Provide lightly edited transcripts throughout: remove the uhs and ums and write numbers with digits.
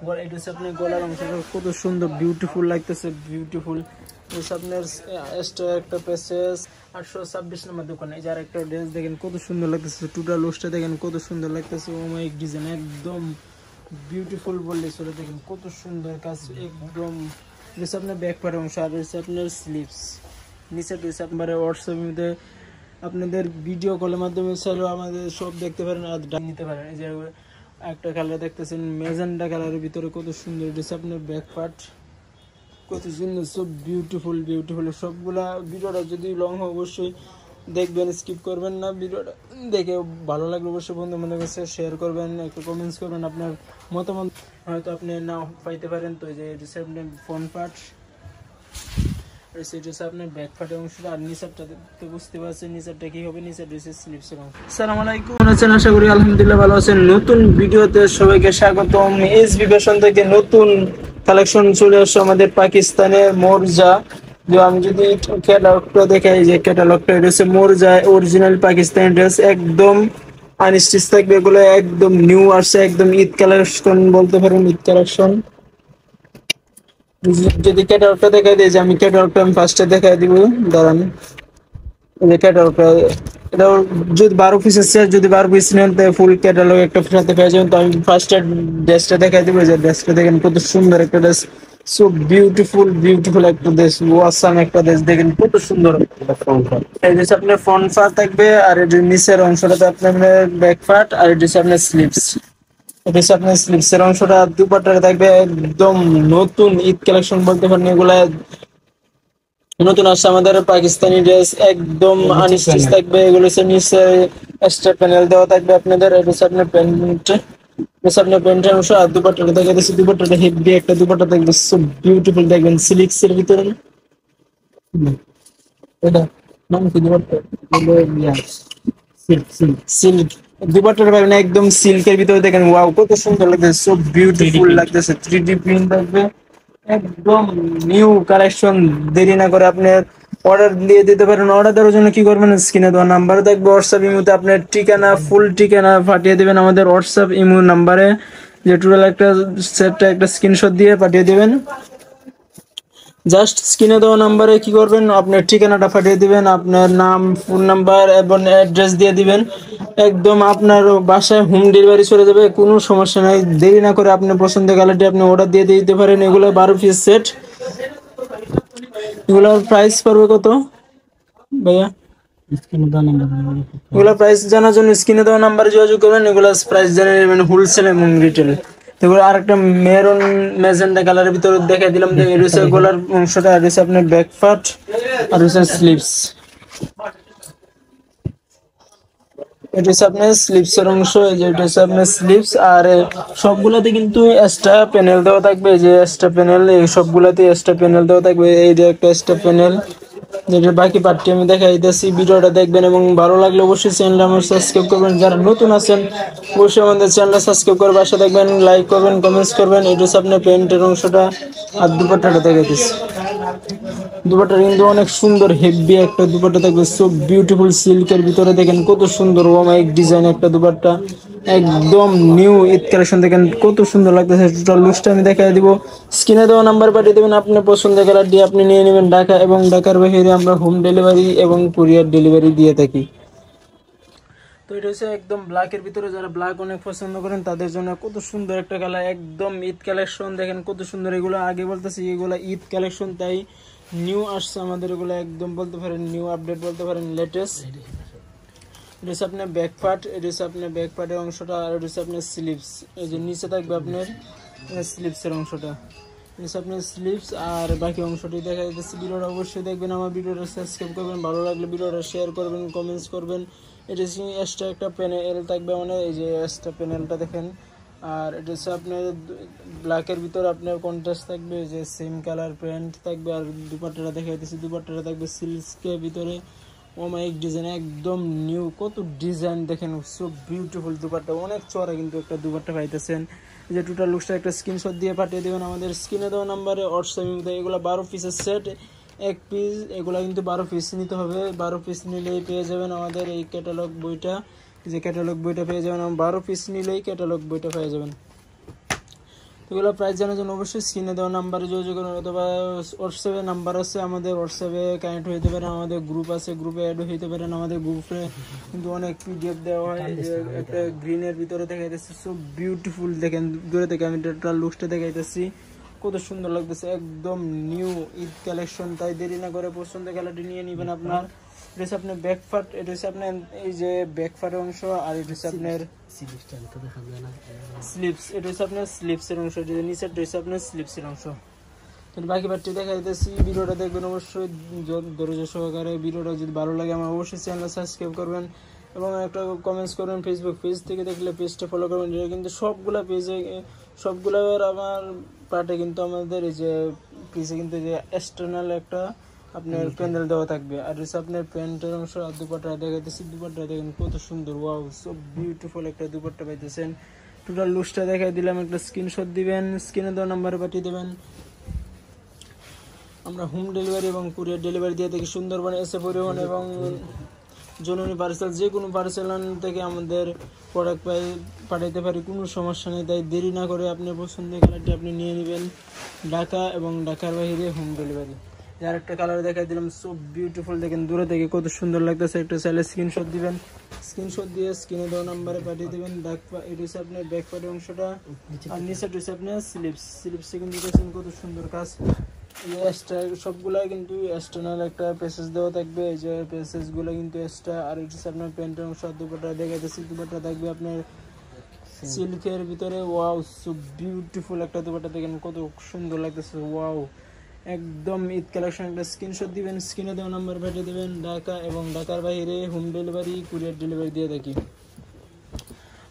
এটা হচ্ছে আপনার গলার অংশটা কত সুন্দর বিউটিফুল লাগতেছে, বিউটিফুল। আপনার এক্সট্রা একটা প্যাসেজ 826 নম্বর দোকানে এই যে আরেকটা ড্রেস দেখেন কত সুন্দর লাগতেছে, টোটাল লোসটা দেখেন কত সুন্দর লাগতেছে, ওমাইক ডিজাইন একদম বিউটিফুল বললে চলে। দেখেন কত সুন্দর কাজ একদম। এটা আপনার ব্যাক পার্ট অংশ, আর হচ্ছে আপনার স্লিভস নিচে রয়েছে আপনার হোয়াটসঅ্যাপের মধ্যে আপনাদের ভিডিও কলের মাধ্যমে চাইলেও আমাদের সব দেখতে পারেন আর নিতে পারেন। এই যে একটা কালার দেখতেছেন ম্যাজেন্ডা কালারের ভিতরে কত সুন্দর, এটা হচ্ছে আপনার ব্যাক পার্ট কত সুন্দর, সব বিউটিফুল বিউটিফুল। সবগুলা ভিডিওটা যদি লং হয় অবশ্যই দেখবেন, স্কিপ করবেন না। ভিডিওটা দেখে ভালো লাগলে অবশ্যই বন্ধু বান্ধবের কাছে শেয়ার করবেন, একটা কমেন্টস করবেন, আপনার মতামত হয়তো আপনি নাও পাইতে পারেন। তো এই যে এটা হচ্ছে আপনার ফ্রন্ট পার্ট, সেটা হচ্ছে আপনার ব্যাক পার্টের অংশটা, আর নিচেরটা তো বুঝতে পারছেন নিচেরটা কি হবে, নিচের হচ্ছে স্লিপসের অংশ। আসসালামু আলাইকুম, আছেন? আশা করি আলহামদুলিল্লাহ ভালো আছেন। নতুন ভিডিওতে সবাইকে স্বাগতম। এসবি ফ্যাশন থেকে নতুন কালেকশন চলে আসছে আমাদের পাকিস্তানের মোরজা। যে আমি যদি ক্যাটালগটা দেখাই, যে ক্যাটালগটা এটা হচ্ছে মোরজা অরিজিনাল পাকিস্তানি ড্রেস, একদম আনস্টিচ থাকবে এগুলো, একদম নিউ আসছে, একদম ঈদ কালেকশন বলতে পারেন, ঈদ কালেকশন। যদি ক্যাটালগটা দেখাই দিই, যে আমি ক্যাটালগটা আমি ফার্স্টে দেখাই দিব, দাঁড়ান। এই যে ক্যাটালগটা, এটা যদি 12 পিসের সেট, যদি 12 পিস নেন তাহলে ফুল ক্যাটালগ একটা সাথে পেয়ে যাবেন। তো আমি ফার্স্টে ড্রেসটা দেখাই দিব, যে ড্রেসটা দেখেন কত সুন্দর একটা ড্রেস, সো বিউটিফুল বিউটিফুল একটা ড্রেস, ওয়াসাম একটা ড্রেস, দেখেন কত সুন্দর। এই যে আপনার ফ্রন্ট পার্ট থাকবে, আর এর নিচের অংশটাতে আপনার ব্যাক পার্ট, আর এটা হচ্ছে আপনার স্লিভস। এটা হচ্ছে আপনার স্লিভসের অংশটা। দুপাট্টাটা থাকবে একদম নতুন ঈদ কালেকশন বলতে পারেন, এগুলা নতুন আসছে আমাদের পাকিস্তানি ড্রেস, একদম আনস্টিচ থাকবে। এগুলো হচ্ছে নিচে এক্সট্রা প্যানেল দেওয়া থাকবে আপনাদের। এটা হচ্ছে আপনার প্যান্ট, আপনার প্যান্টের অংশ। আর দুপাট্টাটা দেখা যাচ্ছে, দুপাট্টাটা হেভি একটা দুপাট্টা থাকবে, সো বিউটিফুল, দেখবেন সিল্কস এর ভিতরে। এটা নাম কি দুপাট্টা? সিল্ক সিল্ক সিল্ক দুপাট্টাটা পাবেন একদম সিল্কের ভিতরে, দেখেন ওয়াও কত সুন্দর লাগতেছে, সো বিউটিফুল লাগতেছে। 3D প্রিন্ট থাকবে, একদম নিউ কালেকশন। দেরি না করে আপনার অর্ডার দিয়ে দিতে পারেন। অর্ডার দেওয়ার জন্য কি করবেন, স্ক্রিনে দেওয়া নাম্বার থাকবে, হোয়াটসঅ্যাপ ইমোতে আপনার ঠিকানা, ফুল ঠিকানা পাঠিয়ে দেবেন আমাদের হোয়াটসঅ্যাপ ইমো নাম্বারে। যে টোটাল একটা সেটটা একটা স্ক্রিনশট দিয়ে পাঠিয়ে দেবেন। জাস্ট স্ক্রিনে দেওয়া নাম্বারে কি করবেন, আপনার ঠিকানাটা পাঠিয়ে দিবেন, আপনার নাম, ফোন নাম্বার এবং অ্যাড্রেস দিয়ে দিবেন। একদম আপনার বাসায় হোম ডেলিভারি চলে যাবে, কোনো সমস্যা নাই। দেরি না করে আপনার পছন্দের কালারটি আপনি অর্ডার দিয়ে দিতে পারেন। এগুলো 12 পিস সেট, এগুলোর প্রাইস পড়বে কত ভাইয়া? এগুলো প্রাইস জানার জন্য স্ক্রিনে দেওয়া নাম্বারে যোগাযোগ করবেন। এগুলো প্রাইস জেনে নেবেন হোলসেল এবং রিটেল। এগুলো আরেকটা মেরুন ম্যাজেন্টা কালারের ভিতরে দেখাই দিলাম, যে এটা হচ্ছে গলার অংশটা, আর হচ্ছে আপনার ব্যাক পার্ট, আর হচ্ছে স্লিভস। এটা হচ্ছে আপনার স্লিভসের অংশ, যে এটা হচ্ছে আপনার স্লিভস। আর সবগুলাতে কিন্তু এক্সট্রা প্যানেল দেওয়া থাকবে, যে এক্সট্রা প্যানেল, এই সবগুলাতে এক্সট্রা প্যানেল দেওয়া থাকবে। এই যে একটা এক্সট্রা প্যানেল, যেটা বাকি পার্টটি আমি দেখাই দিতেছি। ভিডিওটা দেখবেন এবং ভালো লাগলে অবশ্যই চ্যানেলটা আমার সাবস্ক্রাইব করবেন। যারা নতুন আছেন অবশ্যই আমাদের চ্যানেলটা সাবস্ক্রাইব করে পাশে দেখবেন, লাইক করবেন, কমেন্টস করবেন। এটা হচ্ছে আপনার প্যান্টের অংশটা, আর দুপাট্টাটা দেখে দিচ্ছি। দুপাট্টা কিন্তু অনেক সুন্দর, হেভি একটা দুপাট্টা থাকবে, সো বিউটিফুল সিল্কের ভিতরে, দেখেন কত সুন্দর ওমাইক ডিজাইন একটা দুপাট্টা, একদম নিউ ঈদ কালেকশন। দেখেন কত সুন্দর লাগতেছে। টোটাল লুকসটা আমি দেখাই দিব, স্ক্রিনে দেওয়া নাম্বার পাঠিয়ে দেবেন। আপনার পছন্দের কালার দিয়ে আপনি নিয়ে নেবেন। ঢাকা এবং ঢাকার বাইরে আমরা হোম ডেলিভারি এবং কুরিয়ার ডেলিভারি দিয়ে থাকি। তো এটা হচ্ছে একদম ব্ল্যাকের ভিতরে, যারা ব্ল্যাক অনেক পছন্দ করেন তাদের জন্য কত সুন্দর একটা কালার, একদম ঈদ কালেকশন। দেখেন কত সুন্দর, এগুলো আগে বলতেছি এগুলো ঈদ কালেকশন, তাই নিউ আসছে আমাদের এগুলো, একদম বলতে পারেন নিউ আপডেট বলতে পারেন, লেটেস্ট। এটা হচ্ছে আপনার ব্যাক পার্ট, এটা হচ্ছে আপনার ব্যাক পার্টের অংশটা, আর এটা হচ্ছে আপনার স্লিভস। এই যে নিচে থাকবে আপনার স্লিভসের অংশটা, এটা হচ্ছে আপনার স্লিভস। আর বাকি অংশটি দেখা যাচ্ছে। ভিডিওটা অবশ্যই দেখবেন, আমার ভিডিওটা সাবস্ক্রাইব করবেন, ভালো লাগলে ভিডিওটা শেয়ার করবেন, কমেন্টস করবেন। এটা হচ্ছে এক্সট্রা একটা প্যানেল থাকবে, মানে এই যে এক্সট্রা প্যানেলটা দেখেন। আর এটা হচ্ছে আপনার ব্ল্যাকের ভিতরে আপনার কন্ট্রাস্ট থাকবে, যে সেম কালার প্যান্ট থাকবে। আর দুপাট্টাটা দেখা যাচ্ছে, দুপাট্টাটা থাকবে সিল্কের ভিতরে, ওমাইক ডিজাইন, একদম নিউ, কত ডিজাইন দেখেন, সো বিউটিফুল। দুপাট্টা অনেক চড়া কিন্তু একটা দুপাট্টা পাইতেছেন। এই যে টোটাল লুকসটা একটা স্ক্রিনশট দিয়ে পাঠিয়ে দেবেন আমাদের স্ক্রিনে দেওয়া নাম্বারে হোয়াটসঅ্যাপ। এগুলো 12 পিসের সেট, এক পিস, এগুলো কিন্তু 12 পিস নিতে হবে। 12 পিস নিলেই পেয়ে যাবেন আমাদের এই ক্যাটালগ বইটা, যে ক্যাটালগ বইটা পেয়ে যাবেন। 12 পিস নিলেই ক্যাটালগ বইটা পেয়ে যাবেন। এগুলো প্রাইস জানার জন্য অবশ্যই স্ক্রিনে দেওয়া নাম্বারে যোগাযোগ করুন, অথবা হোয়াটসঅ্যাপে নাম্বার আছে আমাদের, হোয়াটসঅ্যাপে কানেক্ট হইতে পারেন, আমাদের গ্রুপ আছে, গ্রুপে অ্যাড হইতে পারেন। আমাদের গ্রুপে কিন্তু অনেক পিডিএফ দেওয়া হয়, যে একটা গ্রিনের ভিতরে দেখাইতেছে, সো বিউটিফুল। দেখেন দূরে থেকে আমি টোটাল লুকসটা দেখাইতেছি, কত সুন্দর লাগতেছে, একদম নিউ ঈদ কালেকশন। তাই দেরি না করে পছন্দের কালারটি নিয়ে নেবেন আপনার। এটা হচ্ছে আপনার ব্যাকপার্ট, এটা হচ্ছে আপনার এই যে ব্যাকপার্টের অংশ, আর এটা হচ্ছে আপনার স্লিপস, এটা হচ্ছে আপনার স্লিপসের অংশ, যেটা নিচের হচ্ছে আপনার স্লিপসের অংশ। বাকি পার্টটি দেখা দিতেছি, ভিডিওটা দেখবেন অবশ্যই ধৈর্য সহকারে। ভিডিওটা যদি ভালো লাগে আমার অবশ্যই চ্যানেল সাবস্ক্রাইব করবেন এবং একটা কমেন্টস করবেন। ফেসবুক পেজ থেকে দেখলে পেজটা ফলো করবেন। এটা কিন্তু সবগুলা পেজে, সবগুলোর আমার পার্টে কিন্তু আমাদের এই যে পেজে কিন্তু যে এক্সটার্নাল একটা আপনার প্যান্ডেল দেওয়া থাকবে। আর হচ্ছে আপনার প্যান্টের অংশ আর দুপাট্টা দেখাইতেছি, দুপাট্টা দেখেন কত সুন্দর, ওয়াও, সো বিউটিফুল একটা দুপাট্টা পাইতেছেন। টোটাল লুকসটা দেখাই দিলাম, একটা স্ক্রিনশট দিবেন, স্ক্রিনে দেওয়া নাম্বারে পাঠিয়ে দেবেন। আমরা হোম ডেলিভারি এবং কুরিয়ার ডেলিভারি দিয়ে থাকি। সুন্দরবন এসে পরিবহন এবং জননী পার্সেল, যে কোনো পার্সেল থেকে আমাদের প্রোডাক্ট পাঠাইতে পারি, কোনো সমস্যা নেই। তাই দেরি না করে আপনার পছন্দের কালারটি আপনি নিয়ে নেবেন। ঢাকা এবং ঢাকার বাইরে হোম ডেলিভারি। আর একটা কালার দেখাই দিলাম, সো বিউটিফুল। দেখেন দূরে থেকে কত সুন্দর লাগতেছে। একটা চাইলে স্ক্রিনশট দিবেন, স্ক্রিনশট দিয়ে স্ক্রিনে দেওয়া নাম্বারে পাঠিয়ে দেবেন। এটা হচ্ছে আপনার ব্যাক পার্টের অংশটা, আর নিচেটা হচ্ছে আপনার স্লিপসে কিন্তু দেখছেন কত সুন্দর কাজ। এক্সট্রা সবগুলা কিন্তু এক্সটার্নাল একটা প্যাসেজ দেওয়া থাকবে, এই যে প্যাসেজগুলো কিন্তু এক্সট্রা। আর এটা হচ্ছে আপনার প্যান্টের অংশ, দুপাট্টা দেখাইতেছি, দুপাট্টা থাকবে আপনার সিল্কের ভিতরে। ওয়াও, সো বিউটিফুল একটা দুপাট্টা, দেখেন কত সুন্দর লাগতেছে, ওয়াও, একদম ঈদ কালেকশন। একটা স্ক্রিনশট দিবেন, স্ক্রিনে দেওয়া নাম্বার পাঠিয়ে দেবেন। ঢাকা এবং ঢাকার বাইরে হোম ডেলিভারি, কুরিয়ার ডেলিভারি দিয়ে থাকি।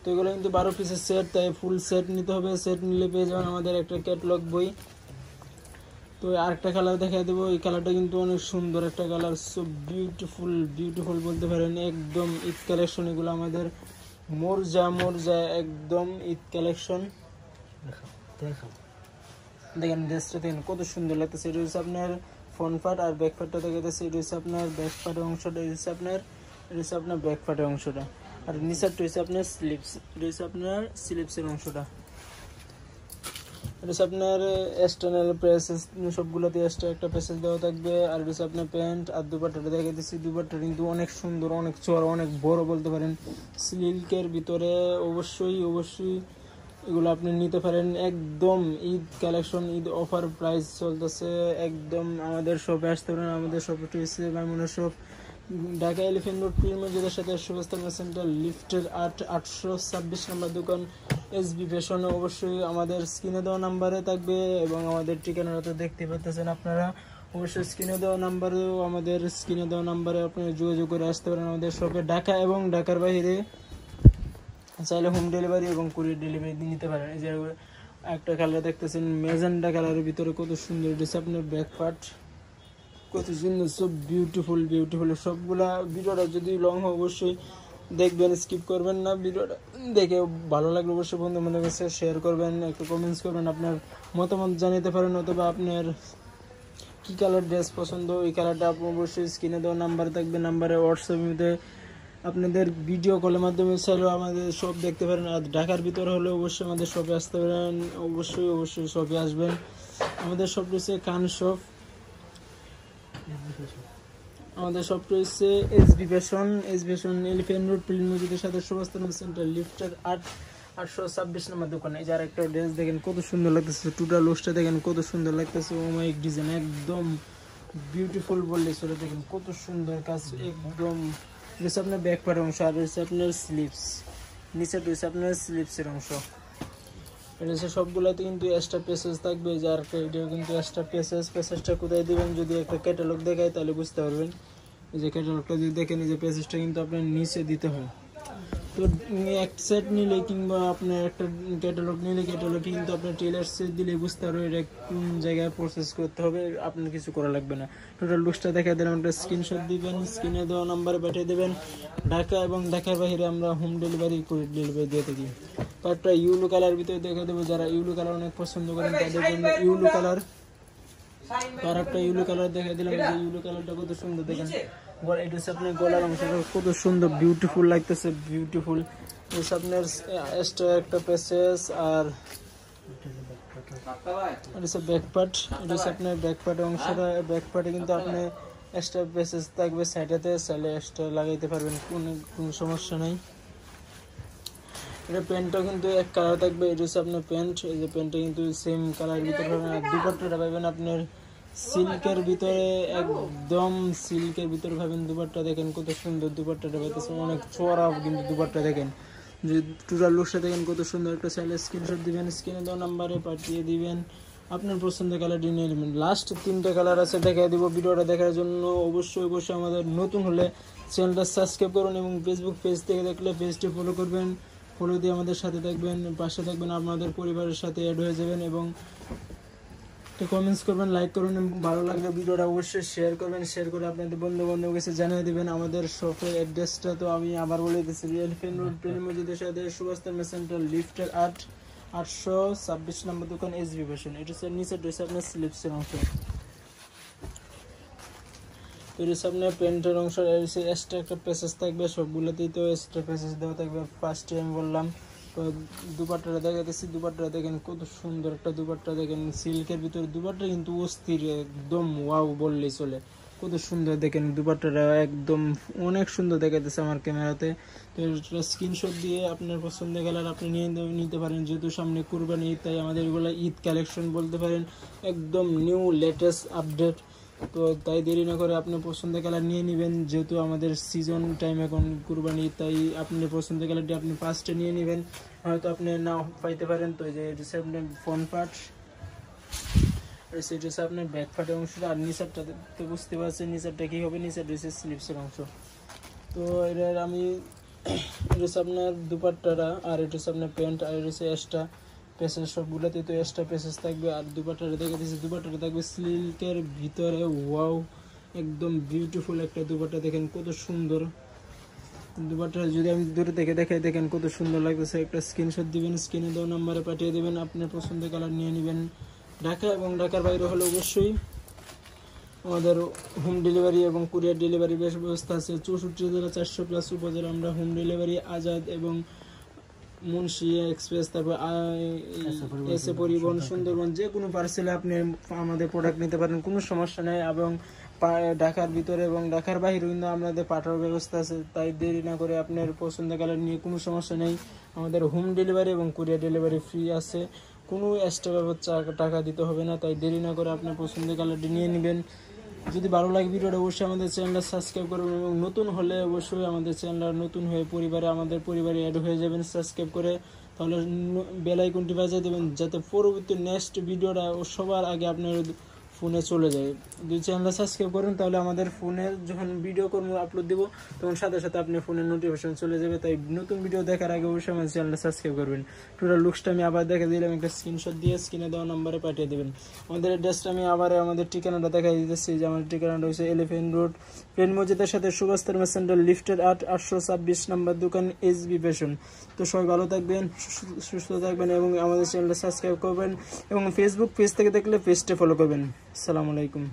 তো এগুলো কিন্তু 12 পিসের সেট, তাই ফুল সেট নিতে হবে। সেট নিলে পেয়ে যাবেন আমাদের একটা ক্যাটালগ বই। তো আরেকটা কালার দেখাই দেবো, এই কালারটা কিন্তু অনেক সুন্দর একটা কালার, সো বিউটিফুল, বিউটিফুল বলতে পারেন, একদম ঈদ কালেকশন। এগুলো আমাদের মোরজা একদম ঈদ কালেকশন। দেখেন ড্রেসটা দেখেন কত সুন্দর লাগতেছে। এটা হচ্ছে আপনার ফ্রন্ট পার্ট, আর ব্যাক পার্টটা দেখাইতেছে। এটা হচ্ছে আপনার ব্যাক পার্টের অংশটা, এটা হচ্ছে আপনার ব্যাক পার্টের অংশটা। আর নিচেরটা হচ্ছে আপনার স্লিপস, এটা হচ্ছে আপনার স্লিপসের অংশটা। এটা হচ্ছে আপনার এক্সটার্নাল প্যাসেজ, সবগুলোতে এক্সট্রা একটা প্যাসেজ দেওয়া থাকবে। আর এটা হচ্ছে আপনার প্যান্ট, আর দুপাট্টাটা দেখা দিচ্ছি। দুপাট্টা কিন্তু অনেক সুন্দর, অনেক চড়া, অনেক বড় বলতে পারেন, সিল্কের ভিতরে। অবশ্যই এগুলো আপনি নিতে পারেন। একদম Eid collection, Eid offer price চলতেছে। একদম আমাদের শপে আসতে পারেন। আমাদের শপটি হচ্ছে মাইমুনা শপ, ঢাকা এলিফ্যান্ট রোড, পীর মসজিদের সাথে সুবস্থান সেন্টার, লিফটের 826 নম্বর দোকান, এসবি ফ্যাশন। অবশ্যই আমাদের স্ক্রিনে দেওয়া নাম্বারে থাকবে এবং আমাদের ঠিকানাটা তো দেখতে পাচ্ছেন আপনারা। অবশ্যই স্ক্রিনে দেওয়া নাম্বারেও, আমাদের স্ক্রিনে দেওয়া নাম্বারে আপনারা যোগাযোগ করে আসতে পারেন আমাদের শপে। ঢাকা এবং ঢাকার বাইরে চাইলে হোম ডেলিভারি এবং কুরিয়ার ডেলিভারি নিতে পারেন। এই যে একটা কালার দেখতেছেন, ম্যাজেন্টা কালারের ভিতরে কত সুন্দর। এটা আপনার ব্যাক পার্ট, কত সুন্দর, সব বিউটিফুল। সবগুলা ভিডিওটা যদি লং হয় অবশ্যই দেখবেন, স্কিপ করবেন না। ভিডিওটা দেখে ভালো লাগলে অবশ্যই বন্ধু বান্ধবের কাছে শেয়ার করবেন, একটু কমেন্টস করবেন, আপনার মতামত জানাতে পারেন, অথবা আপনার কী কালার ড্রেস পছন্দ, এই কালারটা আপনি অবশ্যই স্ক্রিনে দেওয়া নাম্বার থাকবে, নাম্বারে হোয়াটসঅ্যাপে আপনাদের ভিডিও কলের মাধ্যমে চাইলেও আমাদের শপ দেখতে পারেন। আর ঢাকার ভিতরে হলে অবশ্যই আমাদের শপে আসতে পারেন, অবশ্যই শপে আসবেন। আমাদের শপ রয়েছে খান শপ, আমাদের শপটা হচ্ছে এসবি ফ্যাশন, এলিফ্যান্ট রোড, পীর মসজিদের সাথে সুবস্থান সেন্টার, লিফটের 826 নম্বর দোকান। এই যে আরেকটা ড্রেস দেখেন কত সুন্দর লাগতেছে, টোটাল লুকসটা দেখেন কত সুন্দর লাগতেছে। ওমাইক ডিজাইন, একদম বিউটিফুল বললে চলে। দেখেন কত সুন্দর কাজ, একদম। রয়েছে আপনার ব্যাক পার্টের অংশ, আর রয়েছে আপনার স্লিপস, নিচে রয়েছে আপনার স্লিপসের অংশ। এটা হচ্ছে সবগুলোতে কিন্তু এক্সট্রা প্যাসেজ থাকবে। যার এটাও কিন্তু এক্সট্রা প্যাসেজটা কোথায় দেবেন যদি একটা ক্যাটালগ দেখায় তাহলে বুঝতে পারবেন। এই যে ক্যাটালগটা যদি দেখেন, এই যে প্যাসেজটা কিন্তু আপনার নিচে দিতে হয়। তো এক সেট নিলে কিংবা আপনার একটা ক্যাটালগ নিলে, ক্যাটালগ কিন্তু আপনার টেলার সেট দিলে বুঝতে পারবেন এটা কোন জায়গায় প্রসেস করতে হবে, আপনার কিছু করা লাগবে না। টোটাল লুকসটা দেখা দিলাম, একটা স্ক্রিনশট দিবেন, স্ক্রিনে দেওয়া নাম্বারে পাঠিয়ে দেবেন। ঢাকা এবং ঢাকার বাইরে আমরা হোম ডেলিভারি দিয়ে থাকি। তো একটা ইউলো কালার ভিতরে দেখে দেবো, যারা ইউলো কালার অনেক পছন্দ করেন তাদের জন্য ইউলো কালার। আর একটা ইউলো কালার দেখা দিলাম, ইউলো কালারটা কত সুন্দর দেখেন। এটা হচ্ছে আপনার গলার অংশটা কত সুন্দর, বিউটিফুল লাগতেছে, বিউটিফুল। আপনার এক্সট্রা একটা প্যাসেজ, আর এটা হচ্ছে ব্যাক পার্ট, এটা হচ্ছে আপনার ব্যাক পার্ট অংশটা। ব্যাক পার্টে কিন্তু আপনি এক্সট্রা পেসেস থাকবে সাইডেতে, চাইলে এক্সট্রা লাগাইতে পারবেন, কোনো সমস্যা নাই। এটা প্যান্টটাও কিন্তু এক কালার থাকবে, এটা হচ্ছে আপনার প্যান্ট। এই যে প্যান্টটা কিন্তু সেম কালারের ভিতরে পাবেন। আর দুপাট্টাটা পাবেন আপনার সিল্কের ভিতরে, একদম সিল্কের ভিতরে পাবেন। দুপাট্টা দেখেন কত সুন্দর দুপাট্টাটা পাইতেছে, অনেক চড়া কিন্তু দুপাট্টা দেখেন, যে টোটাল লুকটা দেখেন কত সুন্দর। একটা চাইলে স্ক্রিনশট দিবেন, স্ক্রিনে দেওয়া নাম্বারে পাঠিয়ে দিবেন, আপনার পছন্দের কালারটি নিয়ে নেবেন। লাস্ট 3টা কালার আছে, দেখাই দিব। ভিডিওটা দেখার জন্য অবশ্যই আমাদের নতুন হলে চ্যানেলটা সাবস্ক্রাইব করুন এবং ফেসবুক পেজ থেকে দেখলে পেজটি ফলো করবেন। ফলো দিয়ে আমাদের সাথে থাকবেন, পাশে থাকবেন, আপনাদের পরিবারের সাথে অ্যাড হয়ে যাবেন। এবং কমেন্টস করবেন, লাইক করুন এবং ভালো লাগলে ভিডিওটা অবশ্যই শেয়ার করবেন। শেয়ার করে আপনাদের বন্ধু বান্ধব কাছে জানিয়ে দেবেন। আমাদের শপের অ্যাড্রেসটা তো আমি আবার বলে দিচ্ছি, এলিফ্যান্ট রোড প্রেম মসজিদের সাথে সুভাষ সেন্টার লিফটের 826 নম্বর দোকান এসবি ফ্যাশন। এটা হচ্ছে নিচের ড্রেস আপনার স্লিপসের অংশ। তো এটা হচ্ছে আপনার প্যান্টের অংশ। এক্সট্রা একটা প্যাসেজ থাকবে, সবগুলোতেই তো এক্সট্রা প্যাসেজ দেওয়া থাকবে। ফার্স্টে আমি বললাম। তো দুপাট্টাটা দেখাতেছি, দুপাট্টাটা দেখেন কত সুন্দর একটা দুপাট্টা দেখেন, সিল্কের ভিতরে দুপাট্টা কিন্তু অস্থির, একদম ওয়াও বললেই চলে। কত সুন্দর দেখেন দুপাট্টাটা, একদম অনেক সুন্দর দেখাতেছে আমার ক্যামেরাতে। তো এটা স্ক্রিনশট দিয়ে আপনার পছন্দের কালার আপনি নিতে পারেন। যেহেতু সামনে কুরবানি ঈদ, তাই আমাদের এগুলো ঈদ কালেকশন বলতে পারেন, একদম নিউ লেটেস্ট আপডেট। তো তাই দেরি না করে আপনি পছন্দের কালার নিয়ে নেবেন। যেহেতু আমাদের সিজন টাইম এখন কুরবানি, তাই আপনি পছন্দের কালারটি আপনি ফার্স্টে নিয়ে নেবেন, হয়তো আপনি নাও পাইতে পারেন। তো এই যে এটা হচ্ছে আপনার ফ্রন্ট পার্ট, আর সেটা হচ্ছে আপনার ব্যাক পার্টের অংশটা। আর নিচেরটা তো বুঝতে পারছেন নিচেরটা কী হবে, নিচের হচ্ছে স্লিপসের অংশ। তো এটার আমি এটা হচ্ছে আপনার দুপাট্টাটা, আর এটা হচ্ছে আপনার প্যান্ট, আর এটা হচ্ছে এক্সট্রা প্যাসেজ। সবগুলোতে তো এক্সট্রা প্যাসেজ থাকবে। আর দুপাট্টাটা দেখে দিচ্ছি, দুপাট্টাটা থাকবে সিল্কের ভিতরে, ওয়াও একদম বিউটিফুল একটা দুপাট্টা। দেখেন কত সুন্দর দুপাট্টা, যদি আমি দূরে থেকে দেখাই দেখেন কত সুন্দর লাগতেছে। একটা স্ক্রিনশট দিবেন, স্ক্রিনে দেওয়া নাম্বারে পাঠিয়ে দেবেন, আপনার পছন্দের কালার নিয়ে নেবেন। ঢাকা এবং ঢাকার বাইরে হলে অবশ্যই আমাদের হোম ডেলিভারি এবং কুরিয়ার ডেলিভারি ব্যবস্থা আছে। 64 জেলা 400+ উপজেলা আমরা হোম ডেলিভারি আজাদ এবং মুন্সি এক্সপ্রেস, তারপর এসে পরিবহন, সুন্দরবন, যে কোনো পার্সেলে আপনি আমাদের প্রোডাক্ট নিতে পারেন, কোনো সমস্যা নেই। এবং ঢাকার ভিতরে এবং ঢাকার বাইরে কিন্তু আমাদের পাঠানোর ব্যবস্থা আছে। তাই দেরি না করে আপনার পছন্দের কালার নিয়ে কোনো সমস্যা নেই। আমাদের হোম ডেলিভারি এবং কুরিয়ার ডেলিভারি ফ্রি আছে, কোনো এক্সট্রা টাকা দিতে হবে না। তাই দেরি না করে আপনার পছন্দের কালারটি নিয়ে নেবেন। যদি ভালো লাগে ভিডিওটা অবশ্যই আমাদের চ্যানেলটা সাবস্ক্রাইব করবেন, এবং নতুন হলে অবশ্যই আমাদের চ্যানেলটা নতুন হয়ে আমাদের পরিবারে অ্যাড হয়ে যাবেন সাবস্ক্রাইব করে। তাহলে বেল আইকনটি বাজিয়ে দেবেন, যাতে পরবর্তী নেক্সট ভিডিওটা সবার আগে আপনার ফোনে চলে যায়। যদি চ্যানেলটা সাবস্ক্রাইব করেন তাহলে আমাদের ফোনে যখন ভিডিও করবো আপলোড দেবো, তখন সাথে সাথে আপনার ফোনের নোটিফিকেশন চলে যাবে। তাই নতুন ভিডিও দেখার আগে অবশ্যই আমাদের চ্যানেলটা সাবস্ক্রাইব করবেন। টোটাল লুকসটা আমি আবার দেখে দিলাম, একটা স্ক্রিনশট দিয়ে স্ক্রিনে দেওয়া নাম্বারে পাঠিয়ে দেবেন। আমাদের অ্যাড্রেসটা আমি আবার আমাদের ঠিকানাটা দেখাই দিতেছি, যে আমাদের ঠিকানাটা হচ্ছে এলিফ্যান্ট রোড প্রেম মসজিদের সাথে সুভাষ সেন্টার লিফটের 826 নম্বর দোকান এসবি ফ্যাশন। তো সবাই ভালো থাকবেন, সুস্থ থাকবেন এবং আমাদের চ্যানেলটা সাবস্ক্রাইব করবেন, এবং ফেসবুক পেজ থেকে দেখলে পেজটা ফলো করবেন। আসসালামু আলাইকুম।